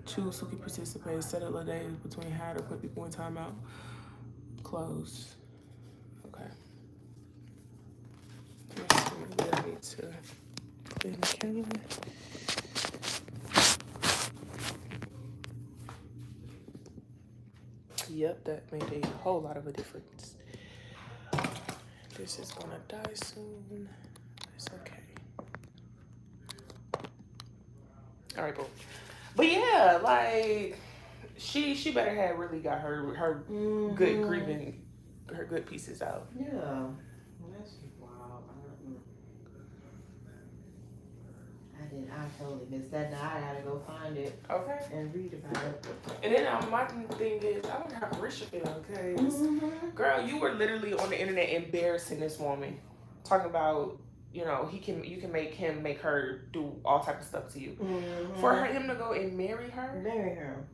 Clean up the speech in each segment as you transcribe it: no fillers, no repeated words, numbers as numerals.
Choose who can participate. Settle the days between how to put people in timeout. Close. Okay. Let's see. I need to clean the calendar. Yep, that made a whole lot of a difference. This is gonna die soon. It's okay. All right, boom. But yeah, like she better have really got her good grieving, her good pieces out. Yeah, that's wild. I totally missed that. Now I gotta go find it. Okay. And read about it. And then my thing is, I don't have Marisha feel, because girl, you were literally on the internet embarrassing this woman, talking about, you know, you can make her do all type of stuff to you. For him to go and marry her.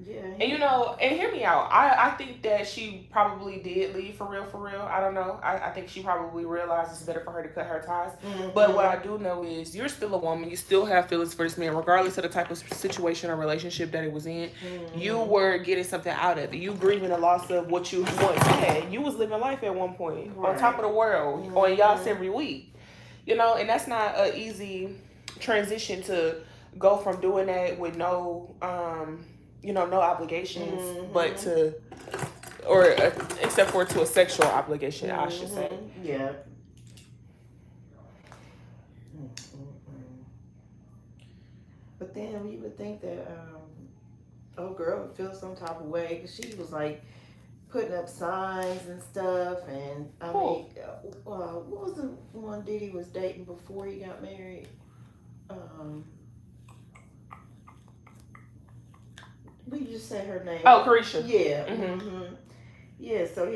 Yeah. And you know, and hear me out. I think that she probably did leave for real. I don't know. I think she probably realized it's better for her to cut her ties. But what I do know is you're still a woman. You still have feelings for this man, regardless of the type of situation or relationship that it was in. You were getting something out of it. You grieving the loss of what you once had. You was living life at one point, on top of the world, on y'all's every week. You know, and that's not an easy transition to go from doing that with no you know, no obligations, but to, or except for to a sexual obligation, I should say. Yeah. But then you would think that, oh girl would feel some type of way, because she was like putting up signs and stuff, and I mean, what was the one Diddy was dating before he got married? We just say her name. Oh, Carisha. Yeah. Yeah, so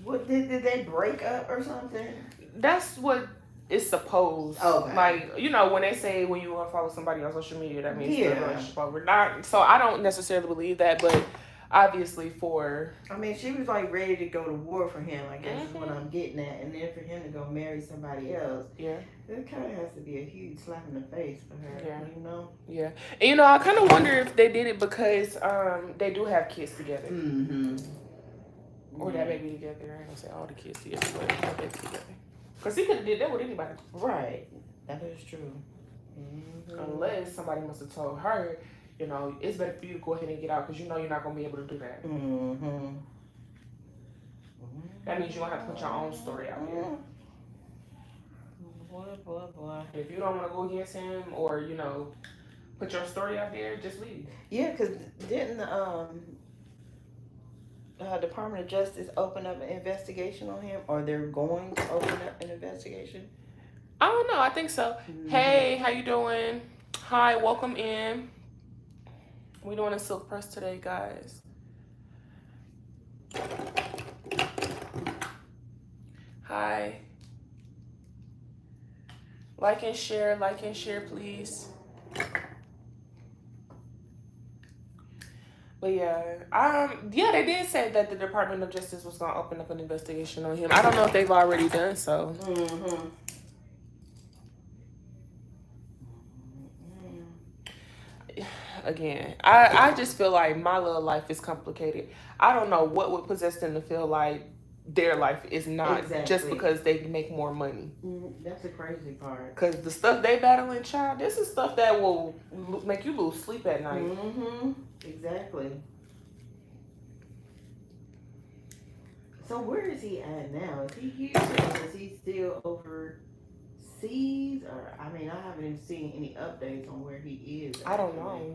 what did they break up or something? That's what is supposed. Okay. Like, you know, when they say when you unfollow somebody on social media, that means the relationship over. Not, so I don't necessarily believe that, but obviously I mean, she was like ready to go to war for him, I guess is what I'm getting at. And then for him to go marry somebody else. Yeah. It kind of has to be a huge slap in the face for her, you know? Yeah. And, you know, I kind of wonder if they did it because they do have kids together. Or that baby together. I ain't gonna say all the kids together, but that baby together. Because he could have did that with anybody. Right. That is true. Unless somebody must have told her, you know, it's better for you to go ahead and get out because you know you're not going to be able to do that. That means you're going to have to put your own story out there. Boy. If you don't want to go against him or, you know, put your story out there, just leave. Yeah, because didn't the Department of Justice open up an investigation on him? Or they're going to open up an investigation? I don't know. I think so. Hey, how you doing? Hi, welcome in. We're doing a silk press today, guys. Hi. Like and share, please. But yeah, they did say that the Department of Justice was gonna open up an investigation on him. I don't know if they've already done so. Again, I just feel like my little life is complicated. I don't know what would possess them to feel like their life is not just because they make more money. That's the crazy part. Because the stuff they battling, child, this is stuff that will make you lose sleep at night. Exactly. So where is he at now? Is he here or is he still overseas? Or I mean, I haven't even seen any updates on where he is. I don't know.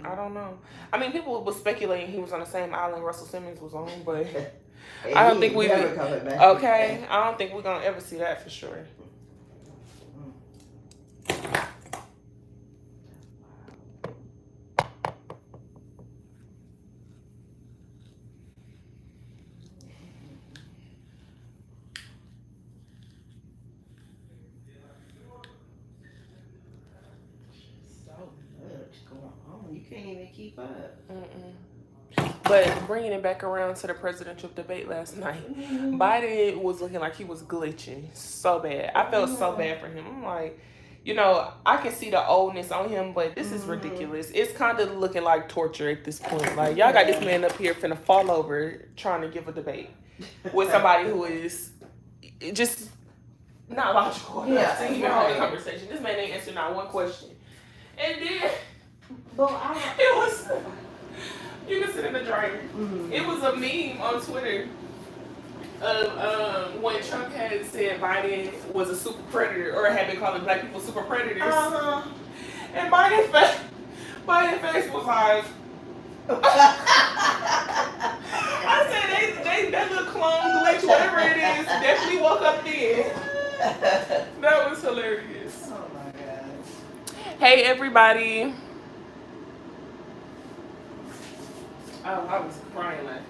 I don't know. I mean, people were speculating he was on the same island Russell Simmons was on, but I don't think we never coming back. Okay, I don't think we're gonna ever see that for sure. You can't even keep up. But bringing it back around to the presidential debate last night, Biden was looking like he was glitching so bad. I felt so bad for him. I'm like, you know, I can see the oldness on him, but this is ridiculous. It's kind of looking like torture at this point. Like, y'all got this man up here finna fall over trying to give a debate with somebody who is just not logical enough to even hold a conversation. This man ain't answered not one question. And then, it was, you can sit in the dryer. It was a meme on Twitter of when Trump had said Biden was a super predator, or had been calling black people super predators. And Biden's face was like, I said they that little clone glitch, whatever it is, definitely woke up then. That was hilarious. Oh my gosh. Hey everybody. Oh, I was crying laughing.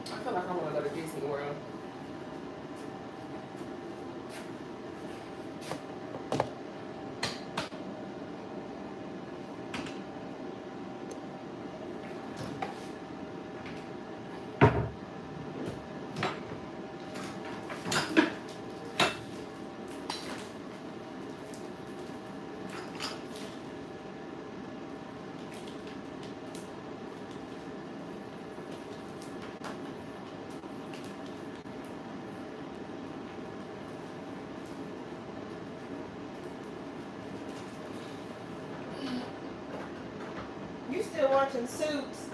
I feel like I want to go to Disney World. Still watching Suits?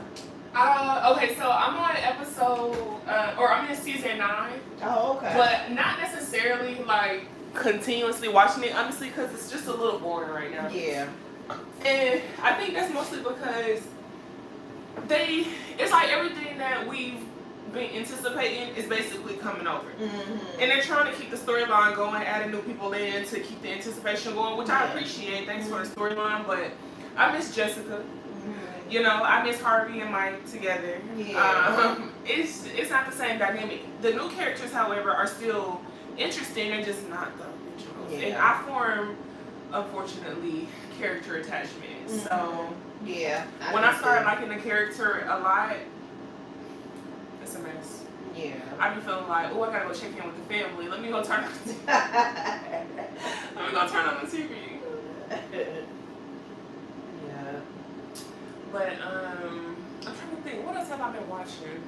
Okay, so I'm on episode, or I'm in season 9. Oh, okay. But not necessarily like continuously watching it, honestly, because it's just a little boring right now. Yeah. And I think that's mostly because it's like everything that we've been anticipating is basically coming over. And they're trying to keep the storyline going, adding new people in to keep the anticipation going, which I appreciate. Thanks for the storyline, but I miss Jessica. You know, I miss Harvey and Mike together. Yeah. It's not the same dynamic. The new characters, however, are still interesting. They're just not the originals. Yeah. And I form, unfortunately, character attachment. So yeah, when I start liking the character a lot, it's a mess. Yeah. I be feeling like, oh, I gotta go check in with the family. Let me go turn on the TV. Let me go turn on the TV. But I'm trying to think, what else have I been watching?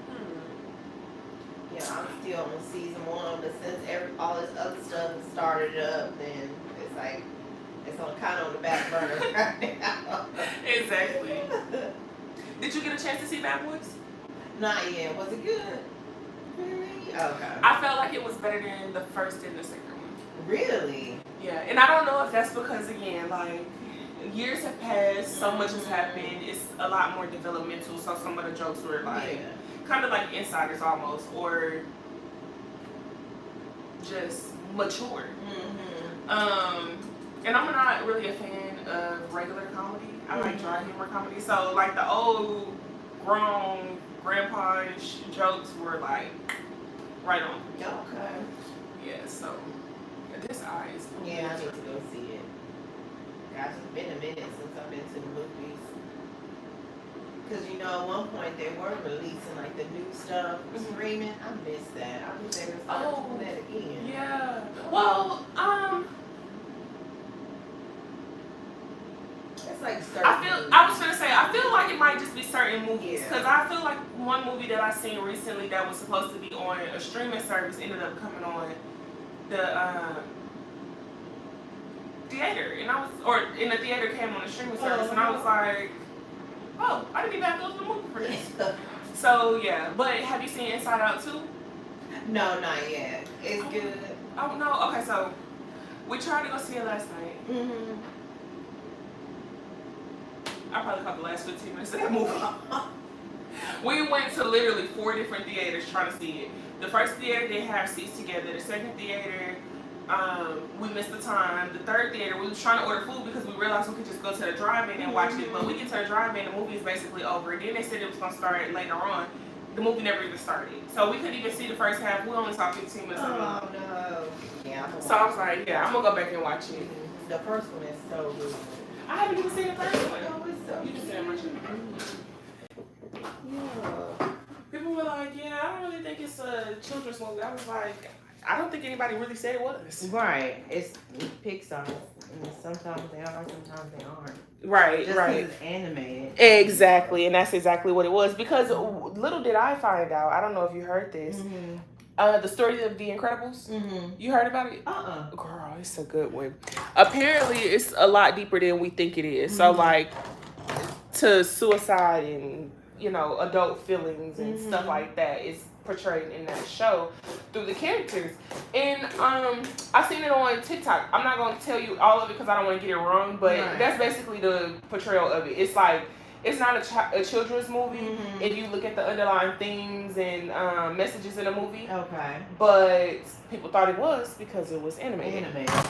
Yeah, I'm still on season 1, but since all this other stuff has started up, then it's like it's kind of on the back burner right now. Exactly. Did you get a chance to see Bad Boys? Not yet. Was it good? Really? Okay. I felt like it was better than the first and the second one. Really? Yeah, and I don't know if that's because, again, like, years have passed, so much has happened, it's a lot more developmental, so some of the jokes were like, kind of like insiders almost, or just mature. And I'm not really a fan of regular comedy. I like dry humor comedy, so like the old grown grandpa-ish jokes were like right on. Okay. Yeah, so this eye is yeah, I need to go see it. Gosh, it's been a minute since I've been to the movies. Because, you know, at one point they were releasing, like, the new stuff, streaming. I missed that. I wish they would start doing that again. Yeah. Well, it's like certain I was gonna say, I feel like it might just be certain movies. Because I feel like one movie that I seen recently that was supposed to be on a streaming service ended up coming on the, theater, and in the theater came on the streaming service, and I was like, oh, I didn't even have to go to the movie for this. So yeah, but have you seen Inside Out 2? No, not yet. It's good. Oh no, okay, so we tried to go see it last night. I probably caught the last 15 minutes of that movie. We went to literally 4 different theaters trying to see it. The first theater didn't have seats together. The second theater, we missed the time. The third theater, we was trying to order food because we realized we could just go to the drive-in and watch it. But we get to the drive-in, the movie is basically over. Then they said it was going to start later on. The movie never even started. So we couldn't even see the first half. We only saw 15 minutes of it. Oh no. Yeah. So I was like, yeah, I'm gonna go back and watch it. The first one is so good. I haven't even seen the first one. Oh, it's so You just said much. Yeah. People were like, yeah, I don't really think it's a children's movie. I was like, I don't think anybody really said it was. Right. It's Pixar. And sometimes they are, sometimes they aren't. Right, Just right. It's animated. Exactly, and that's exactly what it was. Because little did I find out, I don't know if you heard this, the story of The Incredibles. You heard about it? Girl, it's a good one. Apparently, it's a lot deeper than we think it is. So, like, to suicide and, you know, adult feelings and stuff like that is portrayed in that show through the characters. And I seen it on TikTok. I'm not going to tell you all of it because I don't want to get it wrong, but that's basically the portrayal of it. It's like, it's not a children's movie if you look at the underlying themes and messages in the movie. Okay. But people thought it was because it was animated.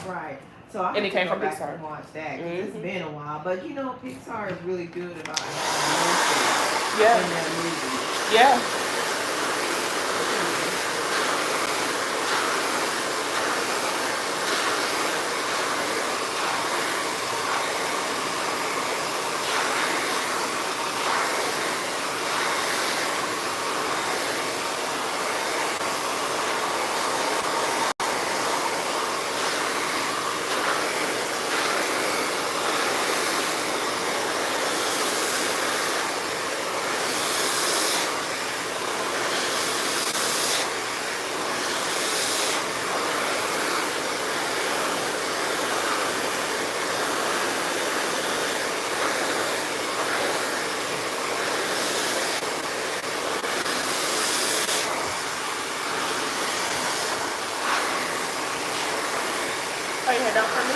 Right. So I and it came from back Pixar. And watch that. It's been a while, but you know, Pixar is really good about having in that movie. Yeah. Oh, you had done for me?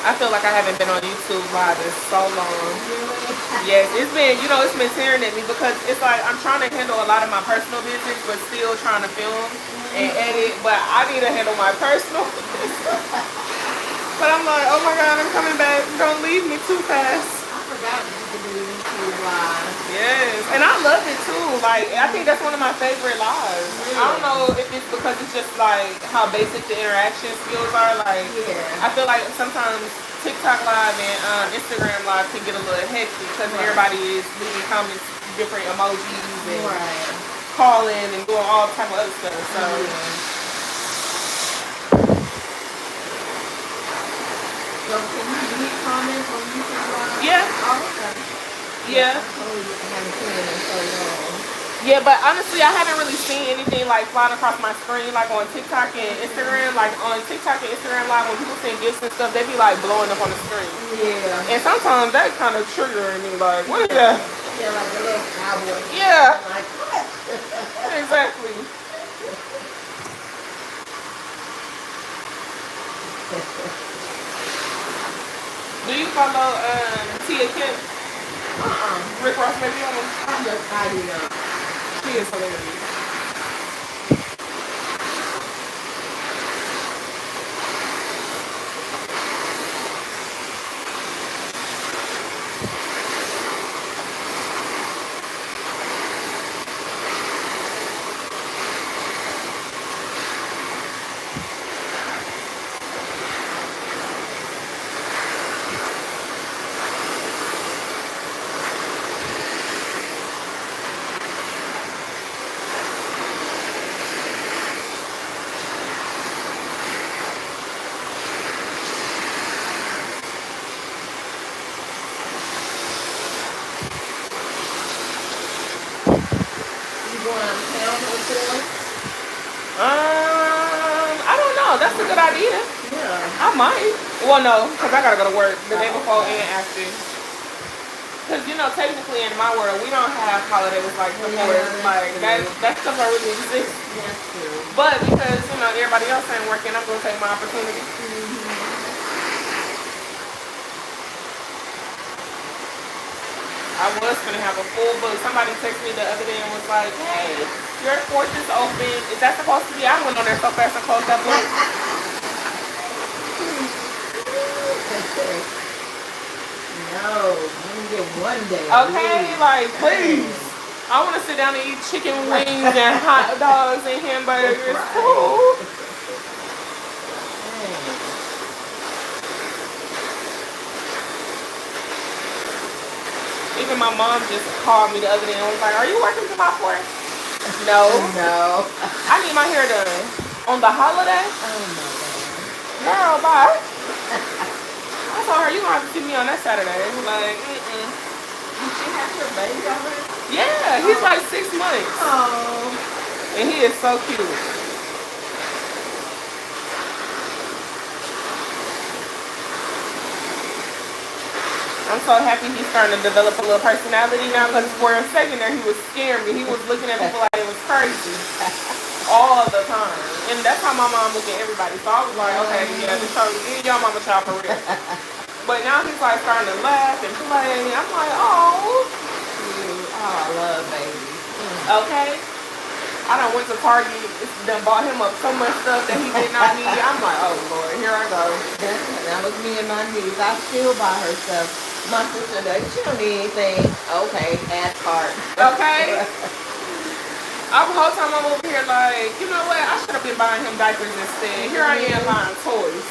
I feel like I haven't been on YouTube Live in so long. Yes, it's been, you know, it's been tearing at me because it's like I'm trying to handle a lot of my personal business, but still trying to film and edit. But I need to handle my personal business. But I'm like, oh my God, I'm coming back. Don't leave me too fast. I forgot that you could do YouTube Live. Yes, and I love it too. Like, I think that's one of my favorite lives. Really? I don't know if it's because it's just like how basic the interaction skills are. Like, I feel like sometimes TikTok Live and Instagram Live can get a little hectic because everybody is leaving comments, different emojis, and calling and doing all type of other stuff. So. So can you leave comments on YouTube Live? Yeah. Oh, okay. Yeah. I haven't seen it in so long. Yeah, but honestly, I haven't really seen anything like flying across my screen like on TikTok and Instagram. Like on TikTok and Instagram Live, when people send gifts and stuff, they be like blowing up on the screen. Yeah. And sometimes that kind of triggering me. Like, what is that? Yeah, like a little cowboy. Yeah. Like what? Exactly. Do you follow Tia Kemp? Rick Ross, maybe on him? I do not. She is hilarious. I don't know. That's a good idea. Yeah. I might. Well, no, because I gotta go to work the day before and after. Because, you know, technically in my world, we don't have holidays like the 4th. Like, that stuff already exists. That's true. But because, you know, everybody else ain't working, I'm going to take my opportunity. I was going to have a full book. Somebody texted me the other day and was like, hey, your 4th is open. Is that supposed to be? I went on there so fast and closed that book. No, let me get one day. Okay, like, please. I want to sit down and eat chicken wings and hot dogs and hamburgers. Cool. Even my mom just called me the other day and was like, are you working till my 4th? No. No. I need my hair done. On the holiday? Oh my God. Girl, bye. I told her, you gonna have to see me on that Saturday. Like, Did she have her baby already? Yeah, he's like 6 months. Oh. And he is so cute. I'm so happy he's starting to develop a little personality now, because for a second there he was scaring me. He was looking at people like it was crazy all the time. And that's how my mom looked at everybody. So I was like, okay, yeah, this show, y'all mama child for real. But now he's like starting to laugh and play. I'm like, oh. I love babies. Okay. I done went to Target, done bought him up so much stuff that he did not need. I'm like, oh Lord, here I go. That was me and my niece. I still buy her stuff. My sister does. She don't need anything. Okay, add cart. Okay. The whole time I'm over here like, you know what? I should have been buying him diapers instead. Here I am buying toys.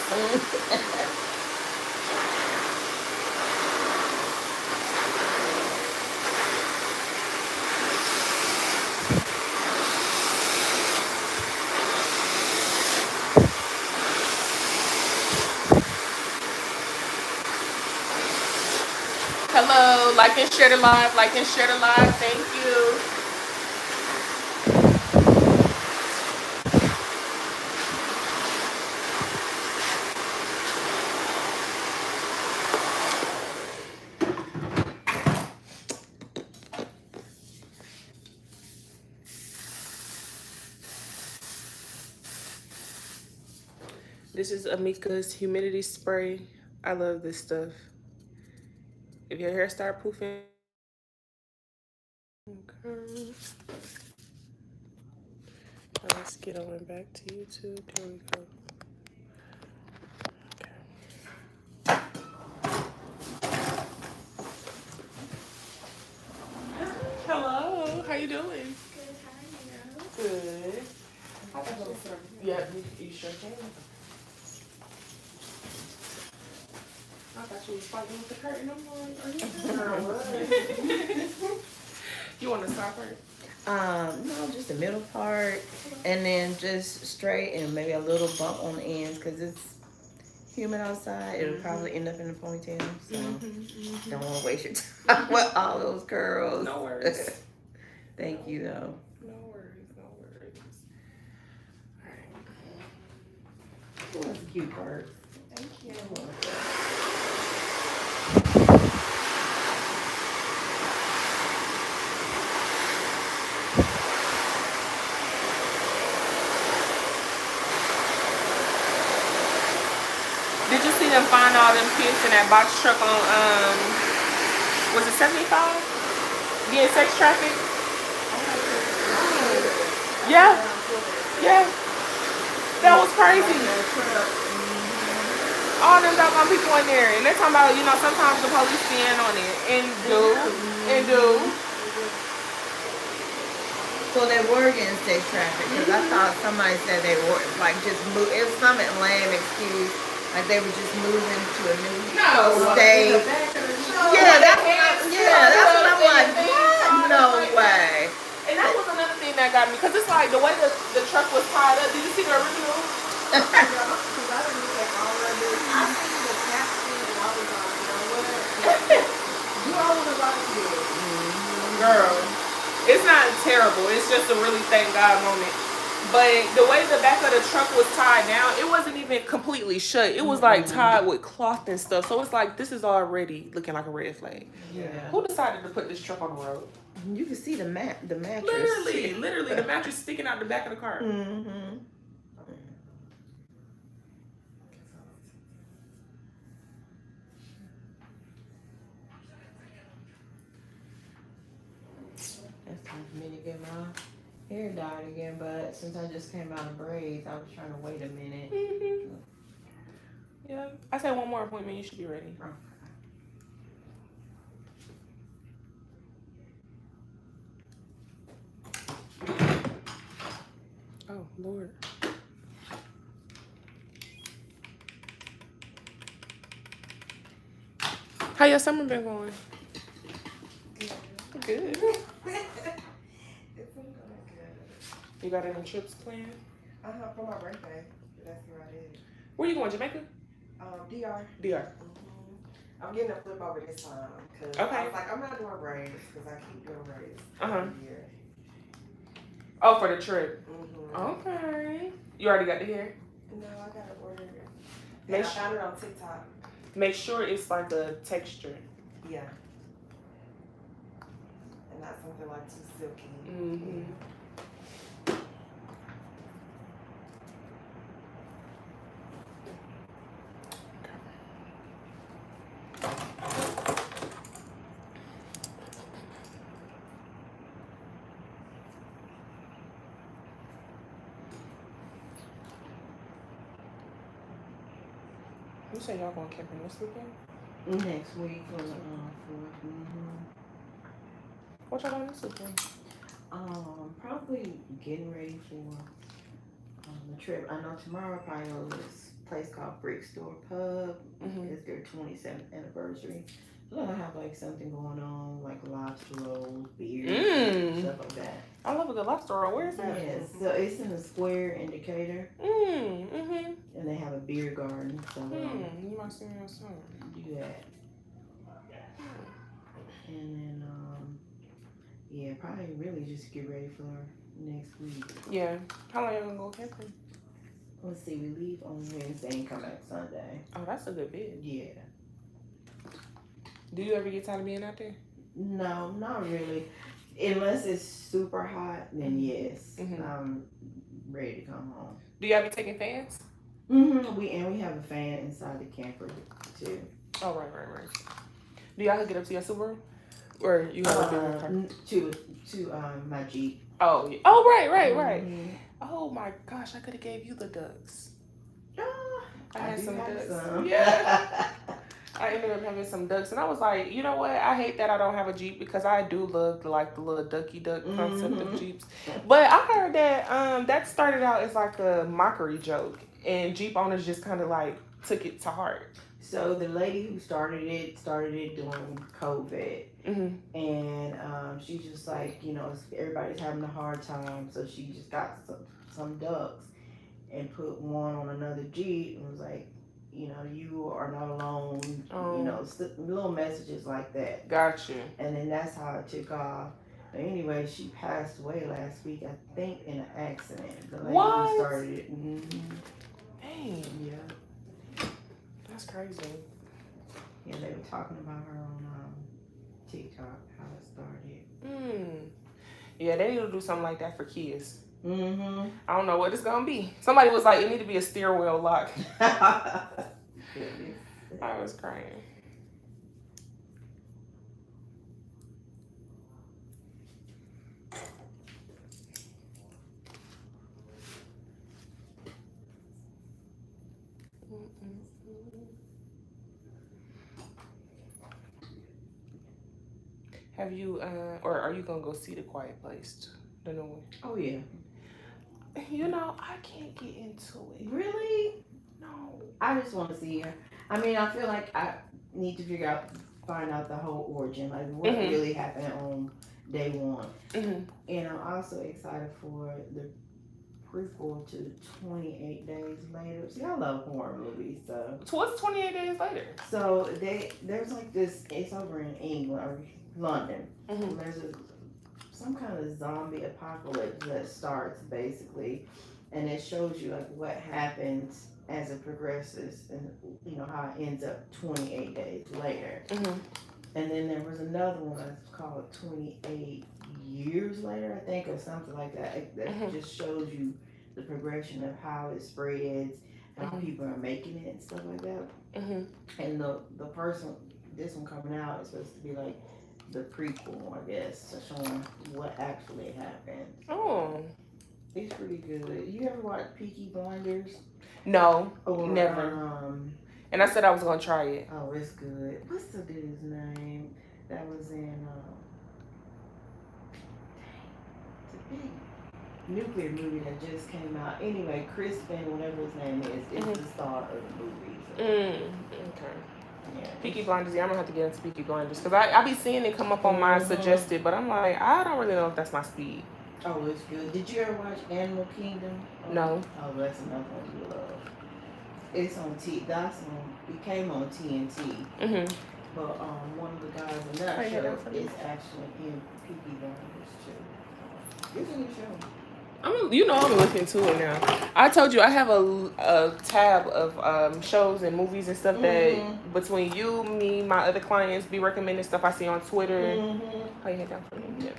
Hello, like and share the live, like and share the live. Thank you. This is Amika's humidity spray. I love this stuff. If your hair start poofing, okay. Let's get on back to YouTube. There we go. Okay. Hello, how you doing? Good, how are you? Good. Yeah, you sure can. I thought you was fighting with the curtain. I'm like, you want to start first? No, just the middle part, and then just straight and maybe a little bump on the ends because it's humid outside. It'll probably end up in the ponytail, so don't want to waste your time with all those curls. No worries. Thank you, though. No worries, no worries. All right. Oh, that's a cute part. Thank you. Did you see them find all them kids in that box truck on, was it 75? Being sex trafficked? Yeah. Yeah. That was crazy. All them doggone people in there. And they're talking about, you know, sometimes the police stand on it. And do. So they were getting sex trafficked because I thought somebody said they were like just move. It was some lame excuse, like they were just moving to a new state. Yeah, that's what I'm like. What? No way. And that was another thing that got me, because it's like the way the truck was tied up. Did you see the original? I seen the caption and I was like, you know what? You all want to rock this. Girl, it's not terrible. It's just a really thank God moment. But the way the back of the truck was tied down, it wasn't even completely shut. It was like tied with cloth and stuff. So it's like, this is already looking like a red flag. Yeah. Who decided to put this truck on the road? You can see the mattress. Literally, the mattress sticking out the back of the car. Mm-hmm. It's time for me to get my hair dyed again, but since I just came out of braids, I was trying to wait a minute. Mm-hmm. Yeah, I said one more appointment, you should be ready. Oh, Lord. How your summer been going? Good. It's been going good. You got any trips planned? For my birthday. That's where I did. Where you going, Jamaica? DR. DR. I'm getting a flip over this time because Okay. I was like, I'm not doing braids because I keep doing braids every year. Oh, for the trip. Mm-hmm. Okay. You already got the hair? No, I gotta order it. Make And I found it on TikTok. Make sure it's like a texture. Yeah. And not something like too silky. Mm-hmm. You say y'all going camping this weekend? Next week on the 4th. What y'all doing this weekend? Probably getting ready for the trip. I know tomorrow I probably go to this place called Brick Store Pub. It's their 27th anniversary. So they'll have like something going on, like lobster rolls, beer, stuff like that. I love a good lobster roll. Where is that? Yes, so it's in the Square in Decatur, Mm-hmm. and they have a beer garden. So You might see me on soon. do that. And then, yeah, probably really just get ready for next week. Yeah. How long y'all gonna go camping? Let's see, we leave on Wednesday and come back Sunday. Oh, that's a good bit. Yeah. Do you ever get tired of being out there? No, not really. Unless it's super hot, then yes. I'm ready to come home. Do y'all be taking fans? We have a fan inside the camper too. Oh, right. Do y'all hook it up to your Subaru? Or you have a bigger car? To my Jeep. Oh, yeah. Oh, right. Oh my gosh, I could have gave you the ducks. I had some ducks. Yeah. I ended up having some ducks, and I was like, you know what? I hate that I don't have a Jeep because I do love like the little ducky duck concept of Jeeps. But I heard that that started out as like a mockery joke, and Jeep owners just kind of like took it to heart. So the lady who started it during COVID, and she's just like, everybody's having a hard time, so she just got some ducks and put one on another Jeep and was like, you are not alone, little messages like that. Gotcha. And then that's how it took off. But anyway, she passed away last week, I think, in an accident. The lady who started it. Dang. Yeah. That's crazy. Yeah, they were talking about her on TikTok, how it started. Yeah, they need to do something like that for kids. I don't know what it's gonna be. Somebody was like, it need to be a steering wheel lock. I was crying. Have you, or are you gonna go see The Quiet Place, the new one? Oh yeah. I can't get into it. Really? No. I just want to see her. I mean, I feel like I need to find out the whole origin, like what really happened on day one. And I'm also excited for the prequel to 28 Days Later. See, I love horror movies, so. So what's 28 Days Later? So there's like this. It's over in England or London. There's some kind of zombie apocalypse that starts basically, and it shows you like what happens as it progresses, and you know how it ends up 28 days later. Mm-hmm. And then there was another one that's called 28 years later, I think, or something like that. That just shows you the progression of how it spreads, how people are making it and stuff like that. And the person, this one coming out is supposed to be like the prequel, I guess, showing what actually happened. Oh. It's pretty good. You ever watch Peaky Blinders? No, Or, never. And I said I was gonna try it. Oh, it's good. What's the dude's name that was in it's a big nuclear movie that just came out? Anyway, Crispin, whatever his name is the star of the movie. So. Okay. Yeah. Peaky Blinders, yeah, I'm gonna have to get into Peaky Blinders because I be seeing it come up on my suggested, but I'm like, I don't really know if that's my speed. Oh, it's good. Did you ever watch Animal Kingdom? No. Oh, that's another one you love. It's on it came on TNT. But one of the guys in that show is actually in Peaky Blinders too. It's a good show. I'm looking to it now. I told you I have a tab of shows and movies and stuff that between you, me, my other clients be recommending stuff I see on Twitter. How you head down for me? Yeah.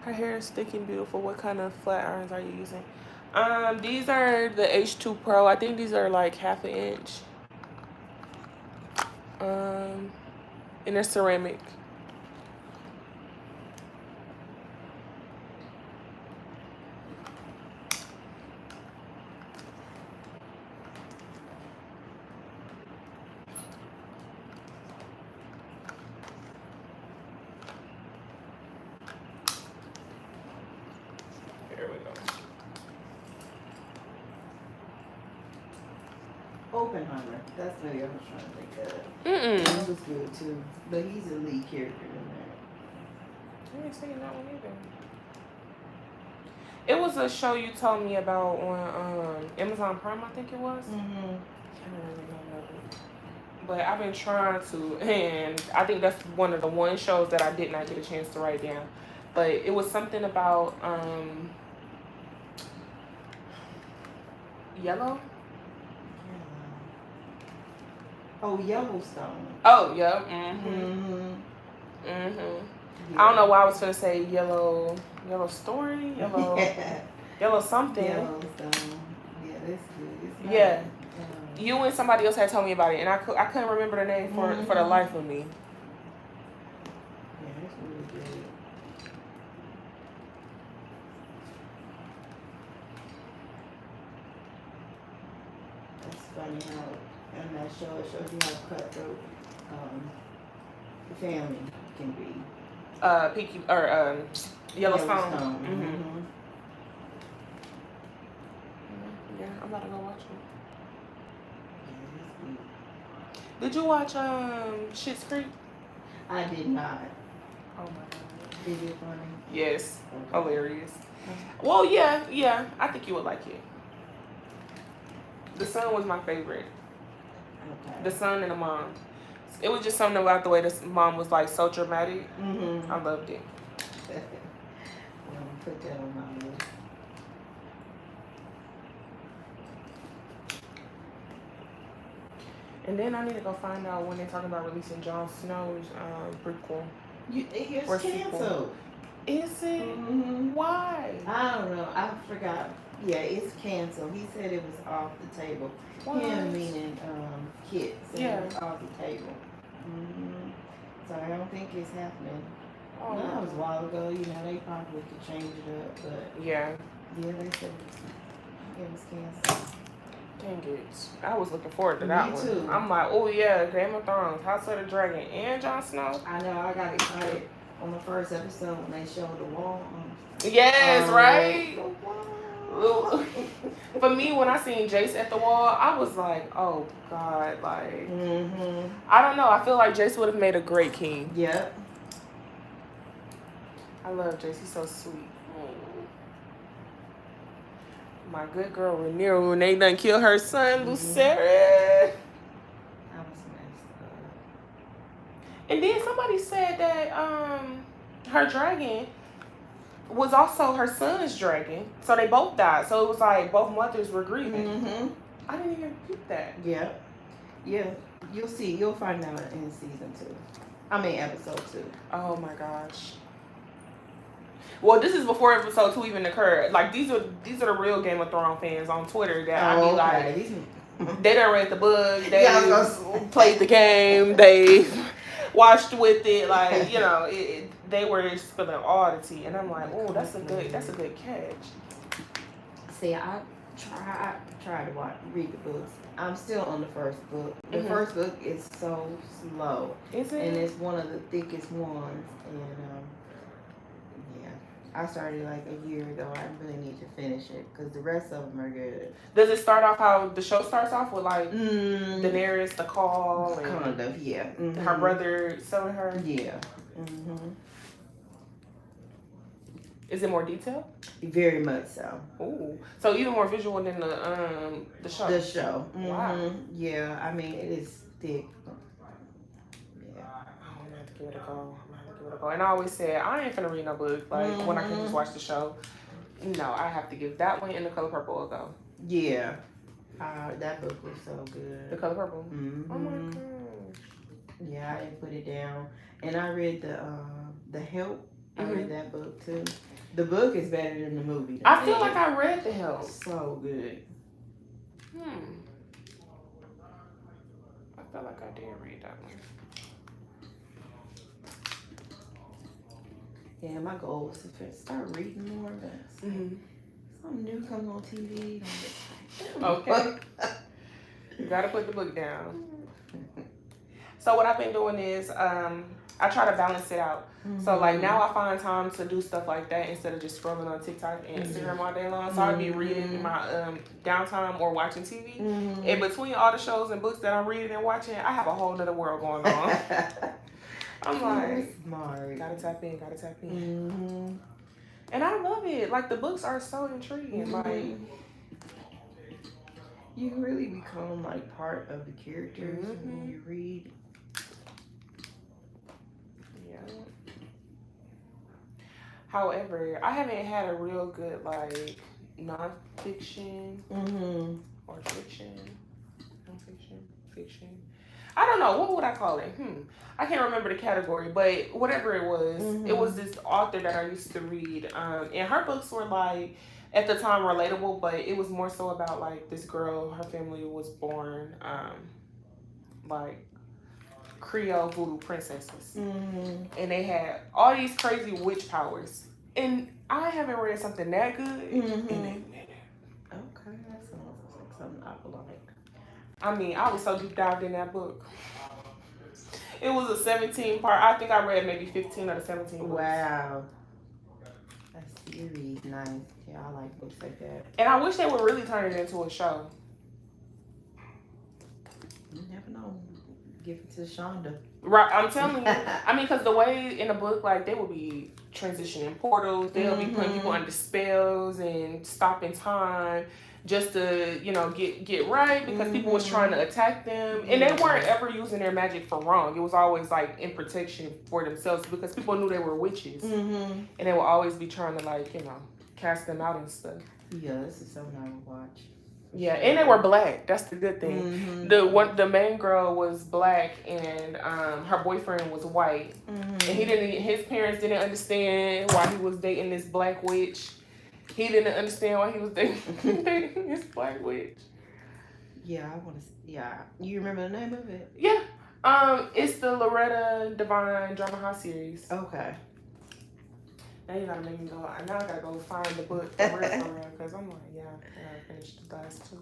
Her hair is thick and beautiful. What kind of flat irons are you using? These are the H2 Pro. I think these are like 1/2 inch. And they're ceramic. Oppenheimer. That's the movie I was trying to think of. That was good too. But he's a lead character in that. I didn't see that one either. It was a show you told me about on Amazon Prime, I think it was. I can't remember. But I've been trying to, and I think that's one of the one shows that I did not get a chance to write down. But it was something about yellow. Oh, Yellowstone. Oh, yeah. Yeah. I don't know why I was gonna say yellow story, yellow something. Yellowstone. Yeah, that's good. Yeah. You and somebody else had told me about it, and I couldn't remember the name for the life of me. Yeah, that's really good. That's funny how in that show it shows you how cutthroat the family can be. Peaky or Yellowstone. Yeah, I'm about to go watch it. Did you watch Schitt's Creek? I did not. Oh my god. Is it funny? Yes. Okay. Hilarious. Well, yeah. I think you would like it. The son was my favorite. Okay. The son and the mom. It was just something about the way the mom was like so dramatic. I loved it. Well, put that on my list. And then I need to go find out when they're talking about releasing Jon Snow's prequel. It's canceled. Is it? Why? I don't know. I forgot. Yeah, it's canceled. He said it was off the table. What? Him meaning Kit said it was Yeah. off the table. So I don't think it's happening. Oh, That was a while ago. You know, they probably could change it up, but yeah. yeah, they said it was canceled. Dang it. I was looking forward to that Me one. too. I'm like, oh yeah, Game of Thrones, House of the Dragon, and Jon Snow. I know. I got excited on the first episode when they showed the wall. Yes, right? The wall. For me, when I seen Jace at the wall, I was like, oh God, like, I don't know. I feel like Jace would have made a great king. Yep. I love Jace. He's so sweet. My good girl Rhaenyra, when they done kill her son, Lucerys. I was messed up. And then somebody said that her dragon was also her son's dragon, so they both died. So it was like both mothers were grieving. Mm-hmm. I didn't even peep that. Yeah. Yeah. You'll see. You'll find out in season 2. I mean, episode 2. Oh my gosh. Well, this is before episode 2 even occurred. Like these are the real Game of Thrones fans on Twitter that I be like, they done read the book, they played the game, they watched with it, like, you know, they were spilling all the tea, and I'm like, oh, that's a good catch. See, I tried to read the books. I'm still on the first book. The first book is so slow. Is it? And it's one of the thickest ones. And yeah, I started like a year ago. I really need to finish it because the rest of them are good. Does it start off how the show starts off with like Daenerys, the call, and kind of, yeah. her brother selling her? Yeah. Mm-hmm. Is it more detailed? Very much so. Ooh, so even more visual than the show. The show. Mm-hmm. Wow. Yeah, I mean it is thick. Yeah. I'm gonna have to give it a go. And I always said I ain't finna read no book. Like when I can just watch the show. No, I have to give that one and The Color Purple a go. Yeah. That book was so good. The Color Purple. Mm-hmm. Oh my gosh. Yeah, I didn't put it down. And I read the Help. I read that book too. The book is better than the movie. I feel like I read The Help. So good. I feel like I did read that one. Yeah, my goal was to start reading more, but something new comes on TV. Okay. You gotta put the book down. So what I've been doing is I try to balance it out. So like now I find time to do stuff like that instead of just scrolling on TikTok and Instagram all day long. So I'll be reading in my downtime or watching TV. And between all the shows and books that I'm reading and watching, I have a whole nother world going on. I'm like, smart. Gotta tap in. And I love it. Like the books are so intriguing. Like you really become like part of the characters when you read. However, I haven't had a real good like nonfiction or fiction. Fiction. I don't know, what would I call it? I can't remember the category, but whatever it was this author that I used to read. And her books were like at the time relatable, but it was more so about like this girl, her family was born like Creole voodoo princesses, and they had all these crazy witch powers, and I haven't read something that good in a minute. Okay, that sounds like something I would like. I mean, I was so deep dived in that book. It was a 17-part. I think I read maybe 15 of the 17 books. Wow, that's really nice. Yeah, I like books like that. And I wish they would really turn it into a show. You never know. Give it to Shonda. Right, I'm telling you. I mean, because the way in the book, like, they will be transitioning portals. They'll be putting people under spells and stopping time just to, you know, get right because people was trying to attack them. And they weren't ever using their magic for wrong. It was always, like, in protection for themselves because people knew they were witches. And they would always be trying to, like, you know, cast them out and stuff. Yeah, this is something I would watch. Yeah, and they were black. That's the good thing. The main girl was black, and her boyfriend was white. And his parents didn't understand why he was dating this black witch. He didn't understand why he was dating this black witch. Yeah, I want to. Yeah, you remember the name of it? Yeah, it's the Loretta Devine Drama House series. Okay. Now you gotta make me go. Now I gotta go find the book for real, because I'm like, yeah, I gotta finish the last 2.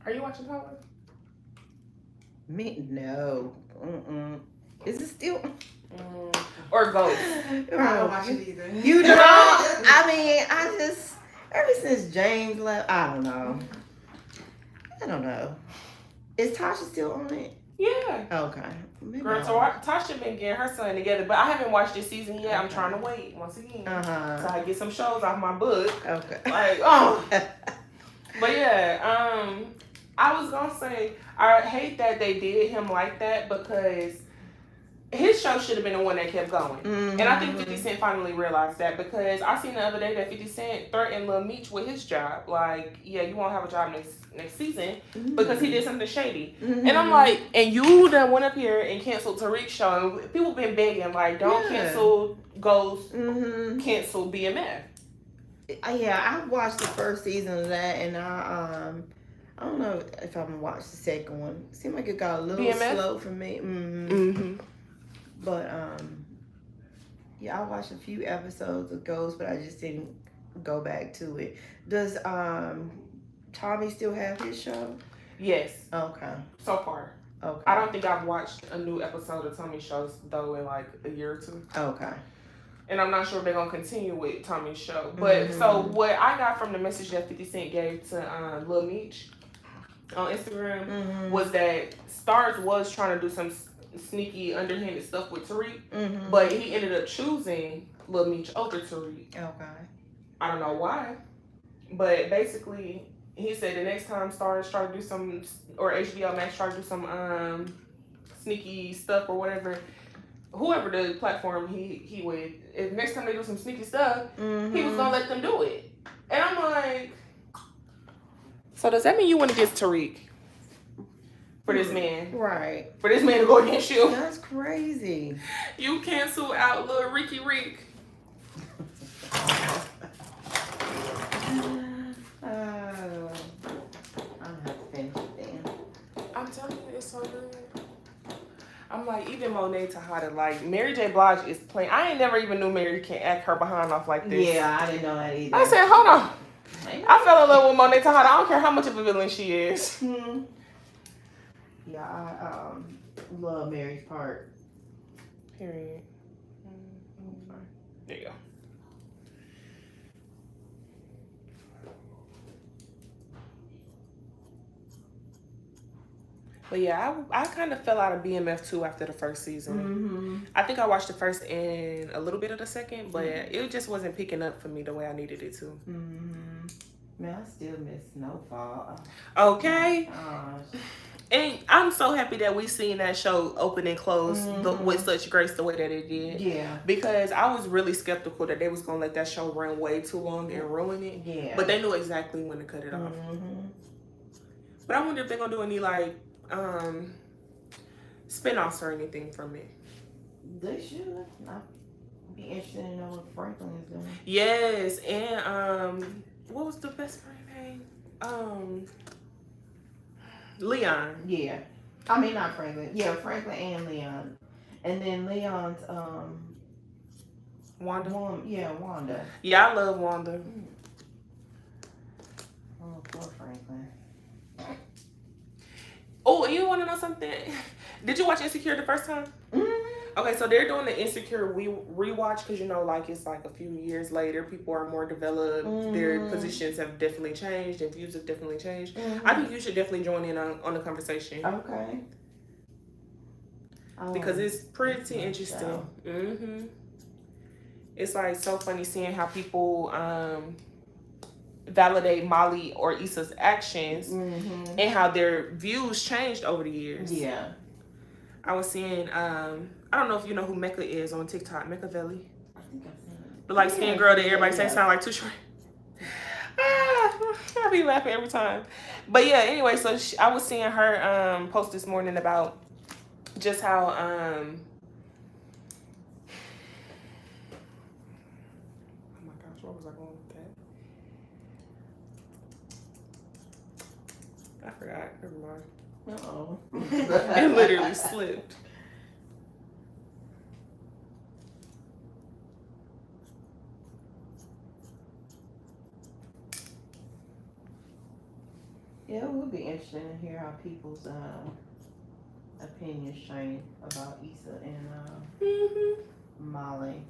Are you watching Power? Me? No. Is it still? Or Ghost? I don't watch it either. You don't? I mean, I just, ever since James left, I don't know. Is Tasha still on it? Yeah. Okay. Maybe Girl, so Tasha been getting her son together, but I haven't watched this season yet. I'm trying to wait once again. So I get some shows off my book. Okay. Like, oh. But yeah, I was gonna say I hate that they did him like that because his show should have been the one that kept going. And I think 50 Cent finally realized that because I seen the other day that 50 Cent threatened Lil Meech with his job. Like, yeah, you won't have a job next season because he did something shady. And I'm like, and you done went up here and canceled Tariq's show. And people been begging, like, don't cancel Ghost, cancel BMF. Yeah, I watched the first season of that, and I don't know if I'm gonna watch the second one. Seemed like it got a little slow for me. But yeah, I watched a few episodes of Ghost, but I just didn't go back to it. Does Tommy still have his show? Yes. Okay. So far. Okay. I don't think I've watched a new episode of Tommy's shows though in like a year or two. Okay. And I'm not sure if they're gonna continue with Tommy's show. But so what I got from the message that 50 Cent gave to Lil Meech on Instagram was that Stars was trying to do some sneaky, underhanded stuff with Tariq, but he ended up choosing Lil Meech over Tariq. Okay. I don't know why, but basically he said the next time Stars try to do some, or HBO Max try to do some sneaky stuff or whatever, whoever the platform he with, if next time they do some sneaky stuff, he was gonna let them do it. And I'm like, so does that mean you want to get Tariq for this man? Right. For this man to go against you? That's crazy. You cancel out little Ricky Rick. I'm have to finish it then. I'm telling you, it's so good. I'm like, even Monet Tejada, like, Mary J. Blige is playing. I ain't never even knew Mary can act her behind off like this. Yeah, I didn't know that either. I said, hold on. I fell in love with Monet Tejada. I don't care how much of a villain she is. Yeah, I love Mary's part. Period. There you go. But yeah, I kind of fell out of BMF 2 after the first season. I think I watched the first and a little bit of the second, but it just wasn't picking up for me the way I needed it to. Man, I still miss Snowfall. Okay. Gosh. And I'm so happy that we seen that show open and close with such grace the way that it did. Yeah. Because I was really skeptical that they was going to let that show run way too long and ruin it. Yeah. But they knew exactly when to cut it off. But I wonder if they're going to do any, like, spin-offs or anything from it. They should. I'd be interested in knowing what Franklin is doing. Yes. And, what was the best friend name? Leon. Yeah. I mean, not Franklin. Yeah, Franklin and Leon. And then Leon's, Wanda. Wanda. Yeah, I love Wanda. Oh, poor Franklin. Oh, you want to know something? Did you watch Insecure the first time? Okay, so they're doing the Insecure rewatch because, you know, like, it's like a few years later. People are more developed. Their positions have definitely changed. Their views have definitely changed. I think you should definitely join in on the conversation. Okay. Because it's pretty interesting. It's, like, so funny seeing how people validate Molly or Issa's actions and how their views changed over the years. Yeah. I was seeing, I don't know if you know who Mecca is on TikTok. Mecca Velli. I think I've seen it. The light skinned girl that everybody say sound like Too Short. I be laughing every time. But yeah, anyway, so I was seeing her post this morning about just how, oh my gosh, what was I going with that? I forgot. Never mind. Uh-oh. It literally slipped. Yeah, it would be interesting to hear how people's opinions change about Issa and Molly.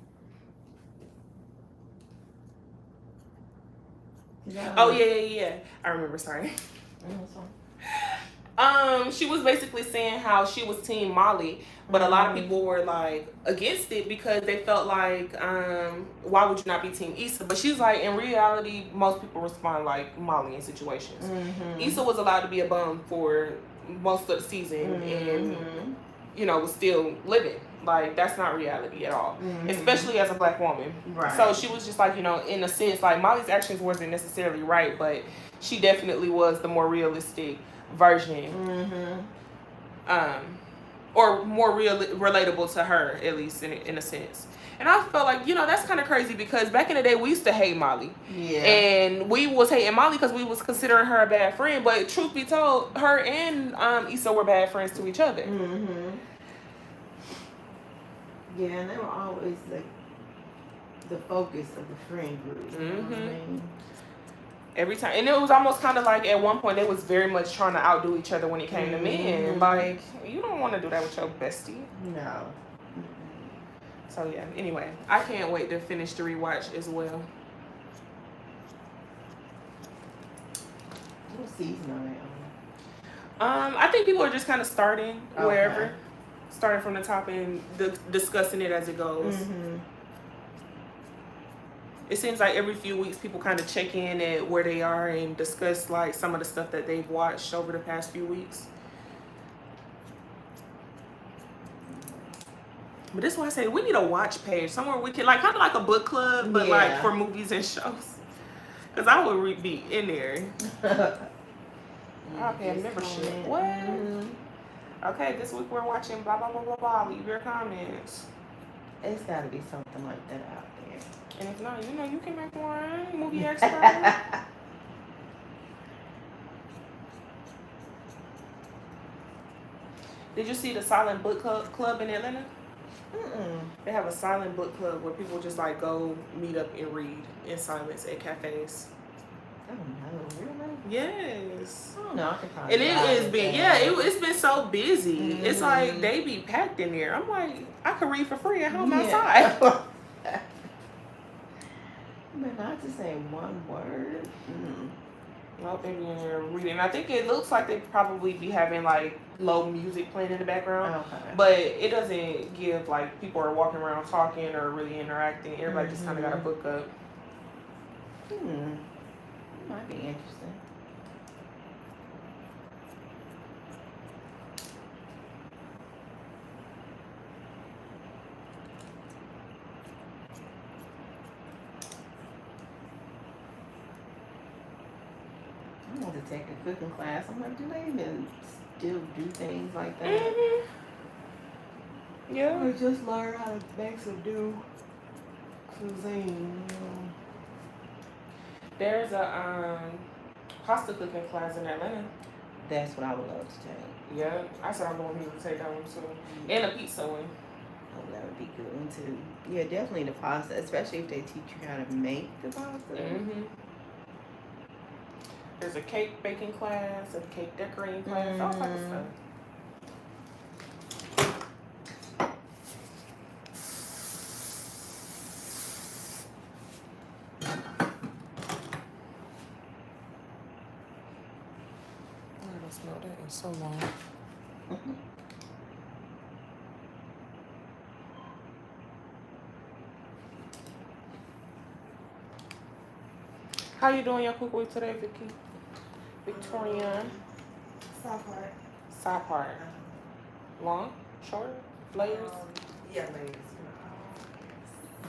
Oh, yeah. I remember, sorry. She was basically saying how she was Team Molly, but a lot of people were like against it because they felt like, why would you not be Team Issa? But she's like, in reality, most people respond like Molly in situations. Issa was allowed to be a bum for most of the season and was still living. Like, that's not reality at all, especially as a black woman. Right. So she was just like, in a sense, like Molly's actions wasn't necessarily right, but she definitely was the more realistic version, or more relatable to her, at least in a sense. And I felt like, that's kind of crazy because back in the day we used to hate Molly. Yeah. And we was hating Molly because we was considering her a bad friend. But truth be told, her and Issa were bad friends to each other. Yeah, and they were always like the focus of the friend group. You know what I mean? Every time. And it was almost kind of like at one point they was very much trying to outdo each other when it came to men. Like, you don't want to do that with your bestie. No. So yeah, anyway, I can't wait to finish the rewatch as well. What season are they on? I think people are just kind of starting wherever. Starting from the top and discussing it as it goes. It seems like every few weeks people kind of check in at where they are and discuss like some of the stuff that they've watched over the past few weeks. But this is why I say we need a watch page somewhere we can, like, kind of like a book club, but like for movies and shows. Because I would be in there. I'll pay a membership. What? Okay, this week we're watching blah blah blah blah blah. Leave your comments. It's got to be something like that out there. And if not, you can make one. Movie expert. Did you see the silent book club in Atlanta? They have a silent book club where people just like go meet up and read in silence at cafes. Oh no, really? Yes. Oh no, I can probably. And it has been, it's been so busy. It's like they be packed in there. I'm like, I could read for free at home outside. But not to say one word. Well, they be in there reading. I think it looks like they probably be having like low music playing in the background. But it doesn't give like people are walking around talking or really interacting. Everybody just kind of got a book up. Might be interesting. I want to take a cooking class. I'm like, do they even still do things like that? Yeah. Or just learn how to make some new cuisine. There's a pasta cooking class in Atlanta. That's what I would love to take. Yeah, I said I'm going to take that one too. And a pizza one. Oh, that would be good one too. Yeah, definitely the pasta, especially if they teach you how to make the pasta. There's a cake baking class, a cake decorating class, all type of stuff. I haven't smelled that in so long. How you doing your cook week today, Vicky? Victorian. Side part. Long? Short? Layers? Yeah, layers.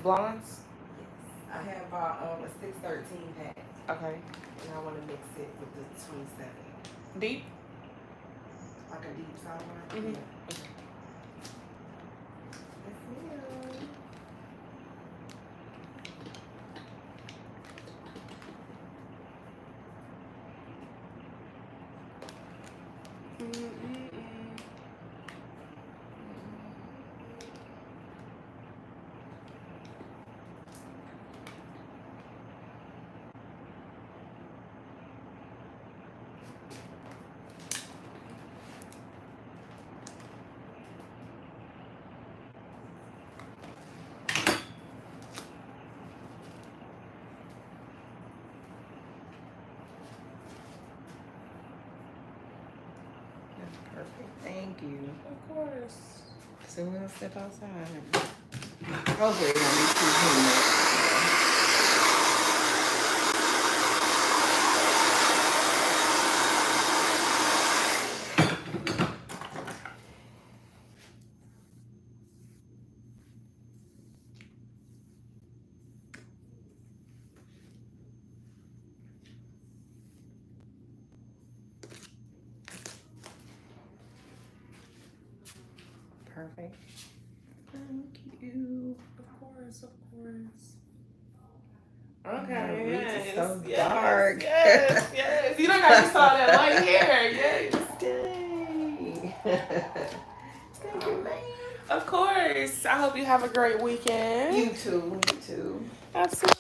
Blondes? I have a 613 pack, Okay. and I want to mix it with the 27. Deep? Like a deep sour. Mhm. Yeah. Yes, ma'am. Perfect. Thank you. Of course. Soon we'll step outside. Hopefully it won't be too humid. Perfect. Thank you. Of course. My Okay, roots yes. is so yes, dark. Yes. You don't got to saw that light hair. Yes. Dang. Thank you, man. Of course. I hope you have a great weekend. You too. Absolutely.